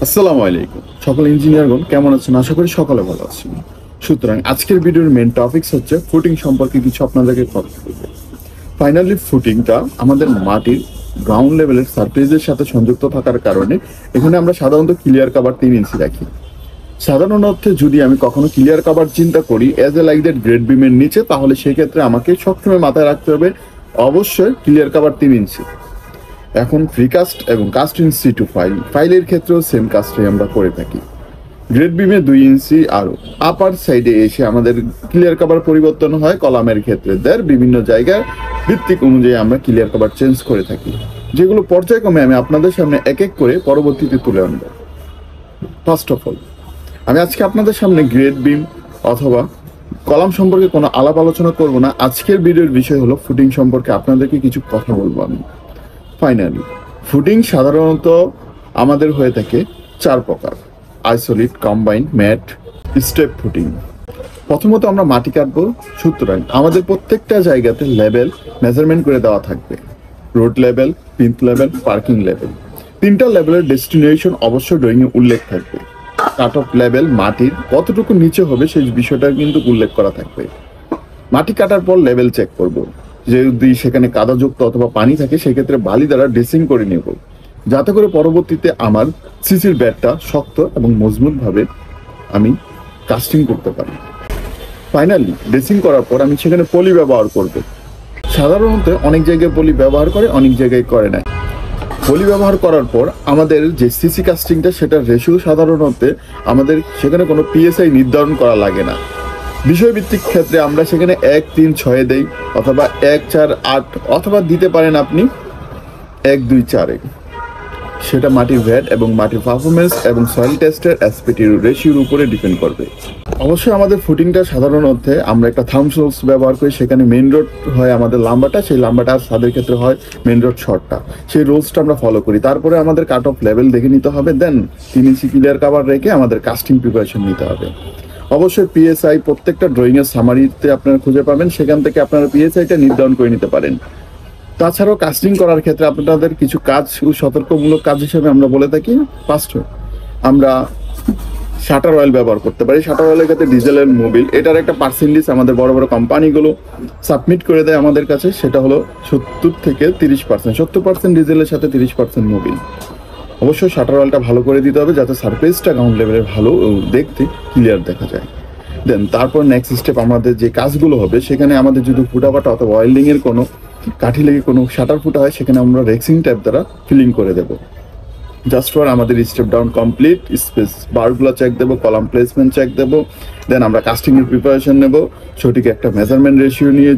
আসসালামু আলাইকুম সকল ইঞ্জিনিয়ারগণ কেমন আছেন? আশা করি সকলে ভালো আছেন। সুতরাং আজকের ভিডিওর মেন টপিকস হচ্ছে ফুটিং সম্পর্কে কিছু আপনাদেরকে কথা বলবো। ফাইনালি ফুটিংটা আমাদের মাটির গ্রাউন্ড লেভেলের সারফেসের সাথে সংযুক্ত থাকার কারণে এখানে আমরা সাধারণত ক্লিয়ার কভার 3 ইঞ্চি রাখি। সাধারণ অর্থে যদি আমি কখনো ক্লিয়ার কভার চিন্তা করি as a like that grade বিমের নিচে, তাহলে সেক্ষেত্রে আমাকে সবসময় মাথায় রাখতে হবে অবশ্যই ক্লিয়ার কভার 3 ইঞ্চি। এখন ফ্রিকাস্ট এবং কাস্ট ইন সিটু ফাইলের ক্ষেত্রেও সেম কাজটাই আমরা করে থাকি। গ্রেড বিমে 2 ইঞ্চি আর আপার সাইডে এসে আমাদের ক্লিয়ার কভার পরিবর্তন হয় কলামের ক্ষেত্রে। বিভিন্ন জায়গায় ভিত্তিক অনুযায়ী আমরা ক্লিয়ার কভার চেঞ্জ করে থাকি, যেগুলো পর্যায়ক্রমে আমি আপনাদের সামনে এক এক করে পরবর্তীতে তুলে আনবো। ফার্স্ট অফ অল, আমি আজকে আপনাদের সামনে গ্রেড বিম অথবা কলাম সম্পর্কে কোনো আলাপ আলোচনা করব না। আজকের ভিডিওর বিষয় হলো ফুটিং সম্পর্কে আপনাদেরকে কিছু কথা বলবো আমি। ফাইনালি ফুটিং সাধারণত আমাদের হয়ে থাকে 4 প্রকার: আইসোলিড, কম্বাইন্ড, ম্যাট, স্টেপ ফুটিং। প্রথমত আমরা মাটি কাটবো, সুতরাং আমাদের প্রত্যেকটা জায়গাতে লেভেল মেজারমেন্ট করে দেওয়া থাকবে। Road level, plinth level, parking level, 3টা লেভেলের ডেস্টিনেশন অবশ্যই ড্রয়িংয়ে উল্লেখ থাকবে। কাট অফ লেভেল মাটির কতটুকু নিচে হবে সেই বিষয়টা কিন্তু উল্লেখ করা থাকবে। মাটি কাটার পর লেভেল চেক করব, যদি সেখানে কাদাযুক্ত অথবা পানি থাকে সেক্ষেত্রে বালি দ্বারা ড্রেসিং করে নেব, যাতে করে পরবর্তীতে আমার সিসির ব্যাটটা শক্ত এবং মজবুত ভাবে আমি কাস্টিং করতে পারি। ফাইনালি ড্রেসিং করার পর আমি সেখানে পলি ব্যবহার করব। সাধারণত অনেক জায়গায় পলি ব্যবহার করে, অনেক জায়গায় করে না। পলি ব্যবহার করার পর আমাদের যে সিসি কাস্টিংটা সেটার রেশিও সাধারণত আমাদের সেখানে কোনো পিএসআই নির্ধারণ করা লাগে না। বিষয়ভিত্তিক ক্ষেত্রে আমরা সেখানে 1, 3, 6 দেই, অথবা 1, 4, 8, অথবা দিতে পারেন আপনি 1, 2, 4। সেটা মাটির ভ্যাট এবং মাটির পারফরমেন্স এবং সয়েল টেস্টের অ্যাসপেক্টের রেশিওর উপরে ডিপেন্ড করবে। অবশ্যই আমাদের ফুটিংটা সাধারণ অর্থে আমরা একটা থাম্ব রোলস ব্যবহার করি। সেখানে মেন রোড হয় আমাদের লাম্বাটা, সেই লাম্বাটা ছাদের ক্ষেত্রে হয় মেন রোড শর্টটা। সেই রোলসটা আমরা ফলো করি। তারপরে আমাদের কাট অফ লেভেল দেখে নিতে হবে, দেন 3 ইঞ্চি ক্লিয়ার কভার রেখে আমাদের কাস্টিং প্রিপারেশন নিতে হবে। অবশ্যই পিএসআই প্রত্যেকটা ড্রয়িংয়ের সামারিতে আপনারা খুঁজে পাবেন, সেখান থেকে আপনারা পিএসআইটা নির্ধারণ করে নিতে পারেন। তাছাড়াও কাস্টিং করার ক্ষেত্রে আপনাদের কিছু কাজ ও সতর্কমূলক কাজ হিসেবে আমরা বলে থাকি। ফার্স্ট আমরা শাটার অয়েল ব্যবহার করতে পারি। শাটার অয়েলের ক্ষেত্রে ডিজেলের মোবিল, এটার একটা পার্সেন্টেজ আমাদের বড় বড় কোম্পানিগুলো সাবমিট করে দেয় আমাদের কাছে, সেটা হলো 70 থেকে 30%। 70% ডিজেলের সাথে 30% মোবিল। অবশ্যই শাটার অয়েলটা ভালো করে দিতে হবে, যাতে সারফেসটা গ্রাউন্ড লেভেলের ভালো দেখতে ক্লিয়ার দেখা যায়। দেন তারপর নেক্সট স্টেপ আমাদের যে কাজগুলো হবে, সেখানে আমাদের যদি ফুটাফাটা অথবা ওয়েল্ডিংয়ের কোনো কাঠি লেগে কোনো শাটার ফুটা হয়, সেখানে আমরা রেক্সিং ট্যাপ দ্বারা ফিলিং করে দেবো। জাস্ট ফর আমাদের স্টেপ ডাউন কমপ্লিট। স্পেস বারগুলো চেক দেবো, কলাম প্লেসমেন্ট চেক দেবো, দেন আমরা কাস্টিংয়ের প্রিপারেশন নেব, সঠিক একটা মেজারমেন্ট রেশিও নিয়ে।